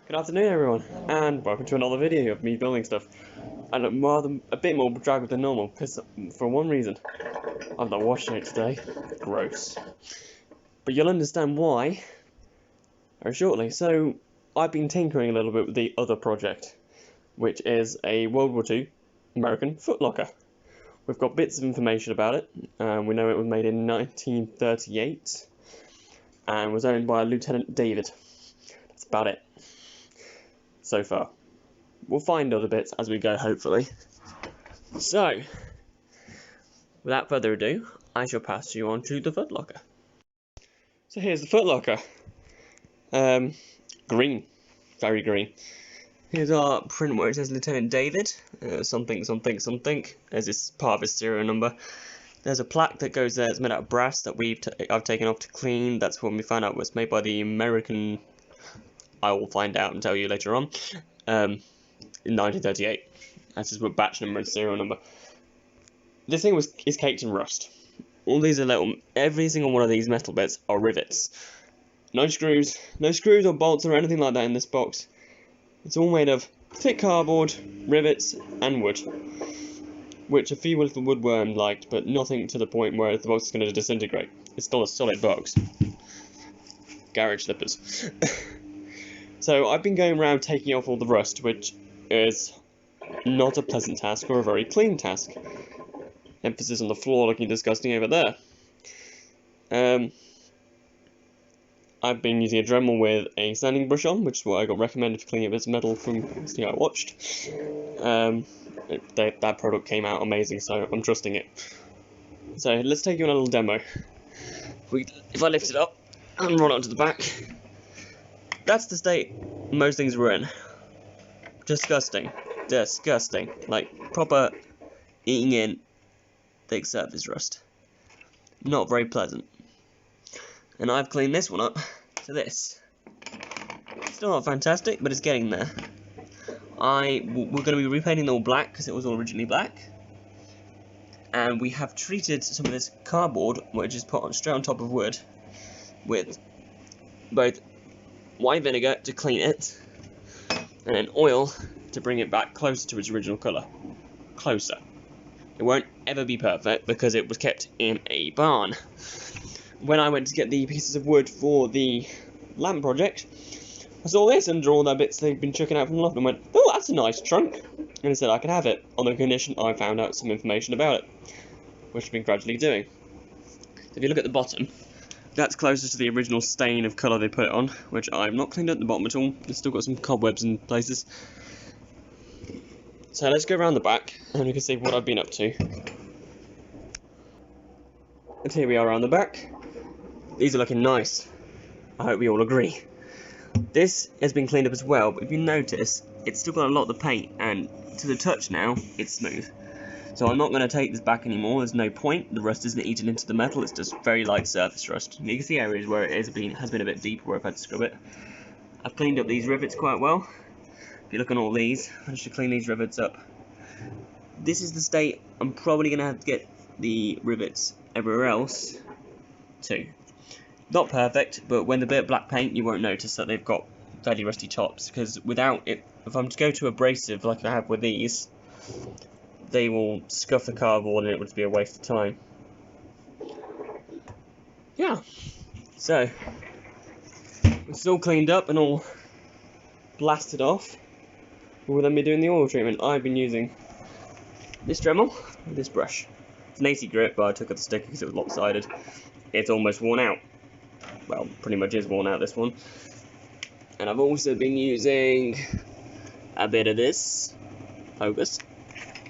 Good afternoon everyone, and welcome to another video of me building stuff. And I'm rather a bit more draggled than normal, because for one reason, I'm not washing it today. Gross. But you'll understand why very shortly. So, I've been tinkering a little bit with the other project, which is a World War II American footlocker. We've got bits of information about it. We know it was made in 1938, and was owned by Lieutenant David. That's about it so far. We'll find other bits as we go, hopefully. So, without further ado, I shall pass you on to the footlocker. So here's the footlocker. Green. Very green. Here's our print where it says Lieutenant David, something, as this part of his serial number. There's a plaque that goes there, it's made out of brass that I've taken off to clean. That's when we found out it was made by the American, I will find out and tell you later on, in 1938. That's his batch number and serial number. This thing is caked in rust. All these are every single one of these metal bits are rivets. No screws or bolts or anything like that in this box. It's all made of thick cardboard, rivets, and wood. Which a few little woodworm liked, but nothing to the point where the box is going to disintegrate. It's still a solid box. Garage slippers. So I've been going around taking off all the rust, which is not a pleasant task or a very clean task. Emphasis on the floor looking disgusting over there. I've been using a Dremel with a sanding brush on, which is what I got recommended for cleaning up this metal from something I watched. That product came out amazing, so I'm trusting it. So let's take you on a little demo. If I lift it up and roll it onto the back, that's the state most things were in. Disgusting. Like proper eating in thick surface rust. Not very pleasant. And I've cleaned this one up to this. Still not fantastic, but it's getting there. We're going to be repainting it all black because it was all originally black. And we have treated some of this cardboard, which is put straight on top of wood, with both white vinegar to clean it, and then oil to bring it back closer to its original colour. Closer. It won't ever be perfect because it was kept in a barn. When I went to get the pieces of wood for the lamp project, I saw this under all the bits they've been chucking out from the loft and went, oh, that's a nice trunk. And I said I could have it, on the condition I found out some information about it, which I've been gradually doing. So if you look at the bottom, that's closer to the original stain of colour they put it on, which I've not cleaned up the bottom at all. It's still got some cobwebs in places. So let's go around the back, and you can see what I've been up to. And here we are around the back. These are looking nice. I hope we all agree. This has been cleaned up as well, but if you notice, it's still got a lot of the paint, and to the touch now, it's smooth. So I'm not going to take this back anymore, there's no point. The rust isn't eaten into the metal, it's just very light surface rust. You can see areas where it has been a bit deeper where I've had to scrub it. I've cleaned up these rivets quite well. If you look on all these, I managed to clean these rivets up. This is the state I'm probably going to have to get the rivets everywhere else too. Not perfect, but when they're a bit of black paint, you won't notice that they've got fairly rusty tops, because without it, if I'm to go to abrasive like I have with these, they will scuff the cardboard and it would be a waste of time. Yeah, so it's all cleaned up and all blasted off. We'll then be doing the oil treatment. I've been using this Dremel with this brush. It's an 80 grit, but I took out the sticker because it was lopsided. It's almost worn out. Well, pretty much is worn out, this one. And I've also been using a bit of this. Focus.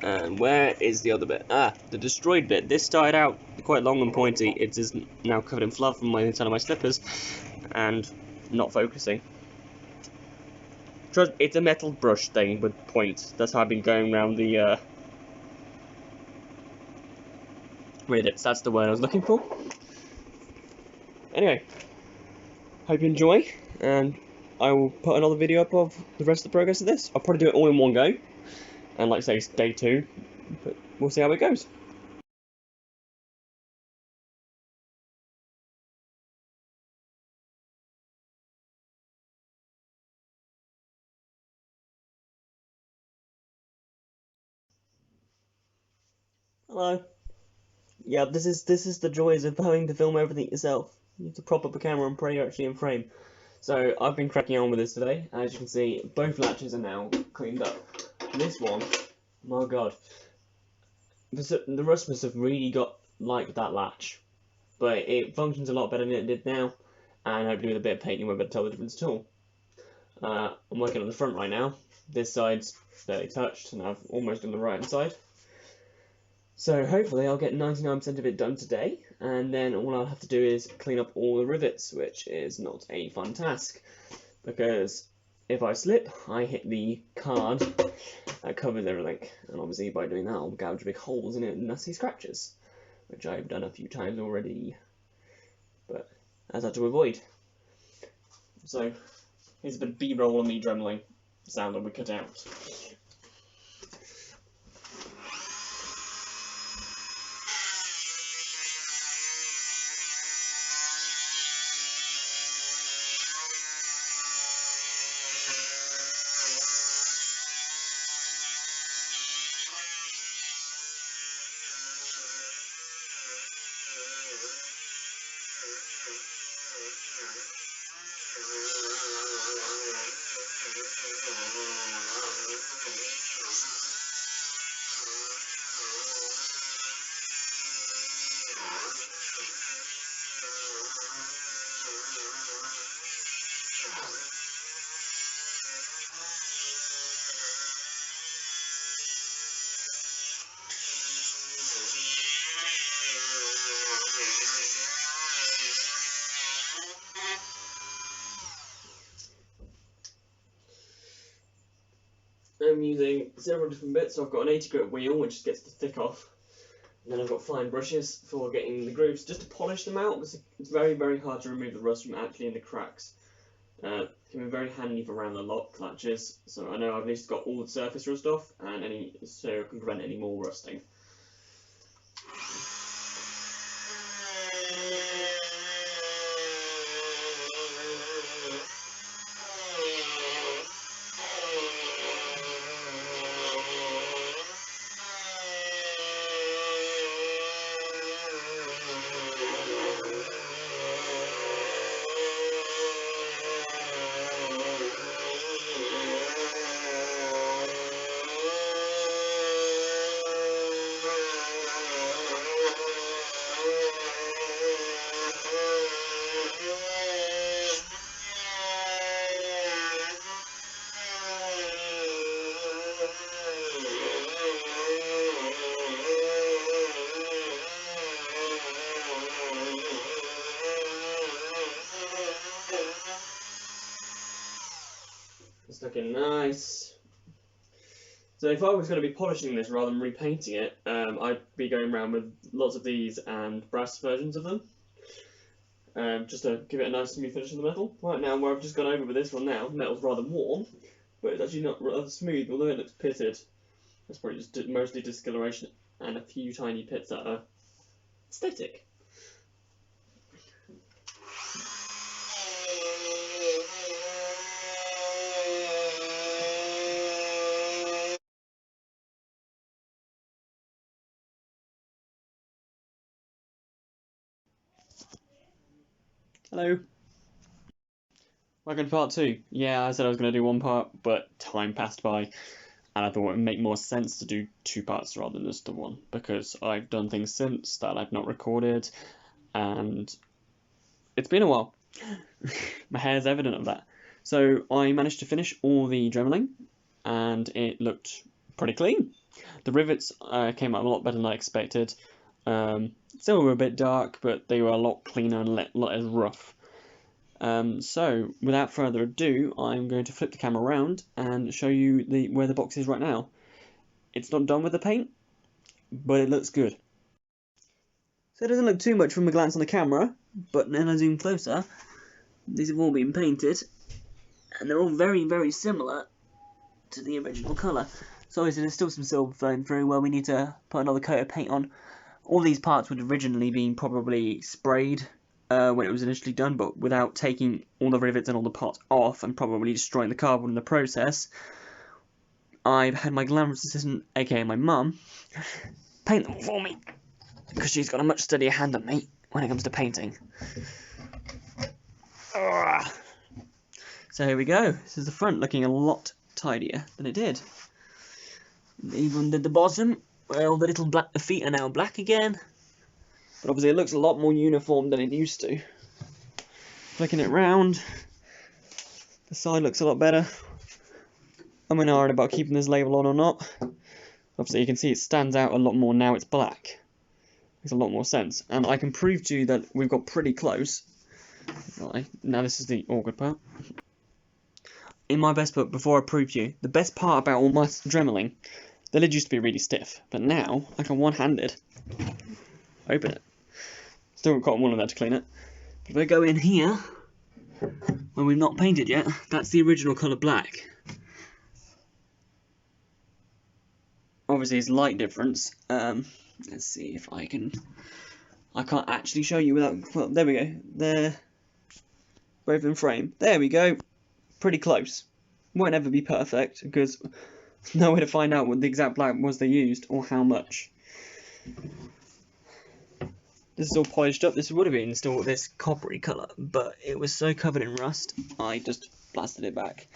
And where is the other bit? Ah, the destroyed bit. This started out quite long and pointy. It is now covered in fluff from my inside of my slippers. And not focusing. It's a metal brush thing with points. That's how I've been going around the rivets. That's the word I was looking for. Anyway, hope you enjoy, and I will put another video up of the rest of the progress of this. I'll probably do it all in one go, and like I say, it's day 2, but we'll see how it goes. Hello. Yeah, this is the joys of having to film everything yourself. You have to prop up a camera and pray you're actually in frame. So I've been cracking on with this today. As you can see, both latches are now cleaned up. This one, my god, the rust must have really got like that latch, but it functions a lot better than it did now, and hopefully with a bit of painting, we'll be able to tell the difference at all. I'm working on the front right now. This side's barely touched, and I've almost done the right hand side. So hopefully I'll get 99% of it done today, and then all I'll have to do is clean up all the rivets, which is not a fun task, because if I slip, I hit the card that covers everything, and obviously by doing that I'll gouge big holes in it and nasty scratches, which I've done a few times already, but as I had to avoid. So here's a bit of B-roll on the Dremeling sound that we cut out. I'm using several different bits. So I've got an 80 grit wheel which gets the thick off, and then I've got fine brushes for getting the grooves just to polish them out, because it's very, very hard to remove the rust from actually in the cracks. It can be very handy for around the lock latches, so I know I've at least got all the surface rust off, and so I can prevent any more rusting. It's looking nice. So if I was going to be polishing this rather than repainting it, I'd be going around with lots of these and brass versions of them, just to give it a nice smooth finish in the metal. Right now, where I've just gone over with this one now, the metal's rather warm, but it's actually not rather smooth, although it looks pitted. That's probably just mostly discoloration and a few tiny pits that are aesthetic. Hello. Welcome to part 2. Yeah, I said I was going to do one part, but time passed by, and I thought it would make more sense to do 2 parts rather than just the one, because I've done things since that I've not recorded, and it's been a while. My hair's evident of that. So I managed to finish all the Dremeling, and it looked pretty clean. The rivets came out a lot better than I expected. Still were a bit dark, but they were a lot cleaner and a lot less rough. So without further ado, I'm going to flip the camera around and show you where the box is right now. It's not done with the paint, but it looks good. So it doesn't look too much from a glance on the camera, but then I zoom closer, these have all been painted, and they're all very, very similar to the original colour. So obviously there's still some silver flowing through where we need to put another coat of paint on. All these parts would have originally been probably sprayed when it was initially done, but without taking all the rivets and all the parts off and probably destroying the cardboard in the process, I've had my glamorous assistant, aka my mum, paint them for me, because she's got a much steadier hand than me when it comes to painting. So here we go. This is the front, looking a lot tidier than it did. Even did the bottom. Well, the little black, the feet are now black again. But obviously it looks a lot more uniform than it used to. Flicking it round, the side looks a lot better. I'm in hard about keeping this label on or not. Obviously you can see it stands out a lot more now it's black. Makes a lot more sense. And I can prove to you that we've got pretty close. Right, now this is the awkward part. In my best book, before I prove to you, the best part about all my Dremeling, the lid used to be really stiff, but now I can one-handed open it. Still got cotton wool in there to clean it. But if I go in here, when we've not painted yet, that's the original colour black. Obviously it's light difference. Let's see if I can... I can't actually show you without... Well, there we go. They're both in frame. There we go. Pretty close. Won't ever be perfect, because there's no way to find out what the exact black was they used, or how much. This is all polished up. This would have been still this coppery colour, but it was so covered in rust, I just blasted it back.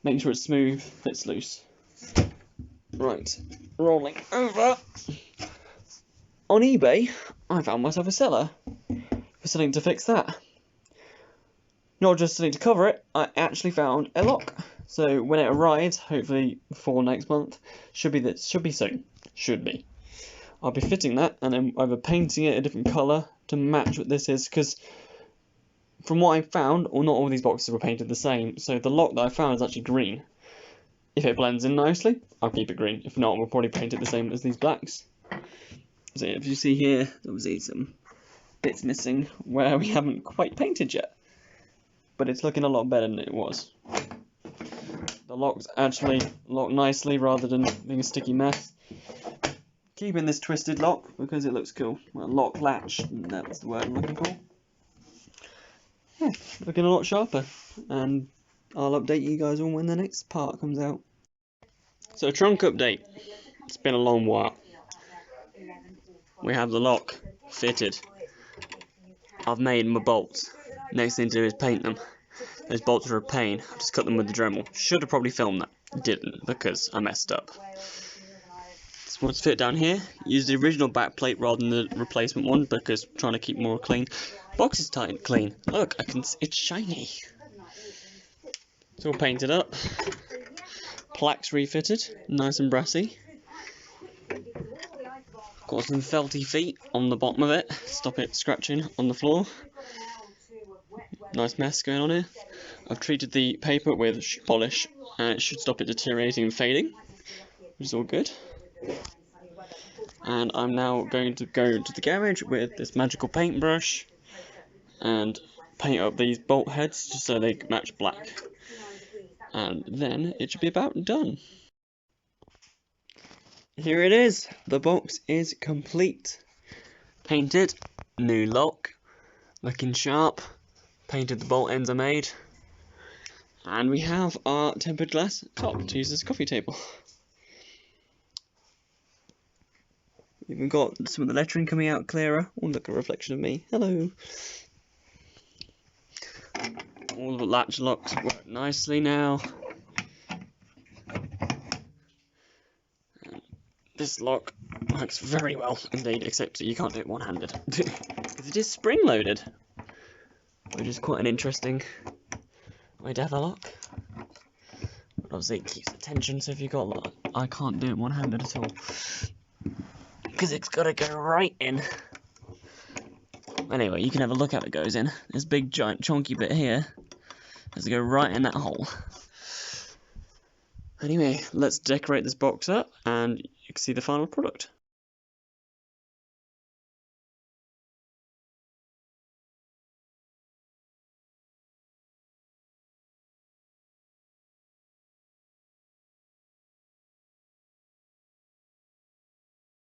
Making sure it's smooth, fits loose. Right, rolling over. On eBay, I found myself a seller for something to fix that. Not just something to cover it, I actually found a lock. So when it arrives, hopefully before next month, should be soon. Should be. I'll be fitting that and then either painting it a different colour to match what this is, because from what I found, or not all these boxes were painted the same, so the lock that I found is actually green. If it blends in nicely, I'll keep it green. If not, we'll probably paint it the same as these blacks. So if you see here, there was some bits missing where we haven't quite painted yet. But it's looking a lot better than it was. The lock's actually locked nicely rather than being a sticky mess. Keeping this twisted lock because it looks cool. Well, lock latch, that was the word I'm looking for. Yeah, looking a lot sharper. And I'll update you guys on when the next part comes out. So, trunk update. It's been a long while. We have the lock fitted. I've made my bolts. Next thing to do is paint them. Those bolts are a pain. I just cut them with the Dremel. Should have probably filmed that. Didn't, because I messed up. This one's fit down here. Used the original back plate rather than the replacement one because I'm trying to keep more clean. Box is tight and clean. Look, it's shiny. It's all painted up. Plaques refitted. Nice and brassy. Got some felty feet on the bottom of it. Stop it scratching on the floor. Nice mess going on here. I've treated the paper with polish and it should stop it deteriorating and fading, which is all good. And I'm now going to go to the garage with this magical paintbrush and paint up these bolt heads just so they match black. And then it should be about done. Here it is. The box is complete. Painted, new lock, looking sharp. Painted the bolt ends I made, and we have our tempered glass top to use as a coffee table. We've got some of the lettering coming out clearer. Oh, look, a reflection of me. Hello. All the latch locks work nicely now. And this lock works very well indeed, except you can't do it one-handed because it is spring-loaded. Which is quite an interesting way to have a lock. But obviously it keeps the tension, so if you've got lock, I can't do it one-handed at all. Because it's got to go right in. Anyway, you can have a look how it goes in. This big giant chunky bit here has to go right in that hole. Anyway, let's decorate this box up and you can see the final product.